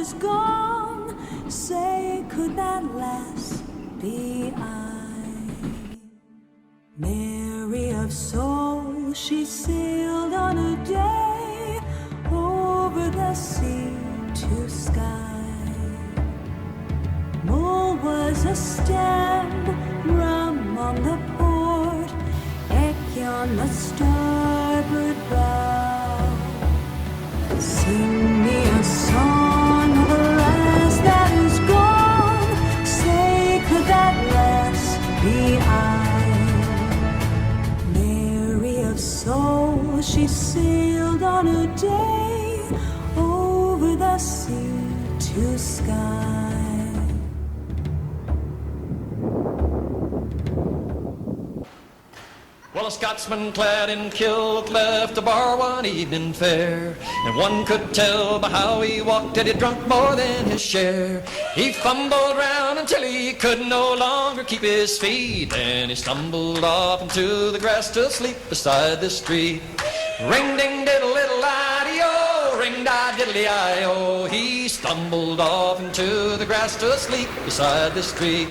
is gone. Say, could that lass be I? Mary of soul, she sailed on a day over the sea to Skye. Mull was a stem, rum on the port, Eck on the starboard bow. Sing me a song of a lass that is gone. Say, could that lass be I? Mary of soul, she sailed on a day over the sea to Skye. Well, a Scotsman clad in kilt left the bar one evening fair, and one could tell by how he walked that he'd drunk more than his share. He fumbled round until he could no longer keep his feet, then he stumbled off into the grass to sleep beside the street. Ring ding diddle little ideo, ring di diddly I-o. He stumbled off into the grass to sleep beside the street.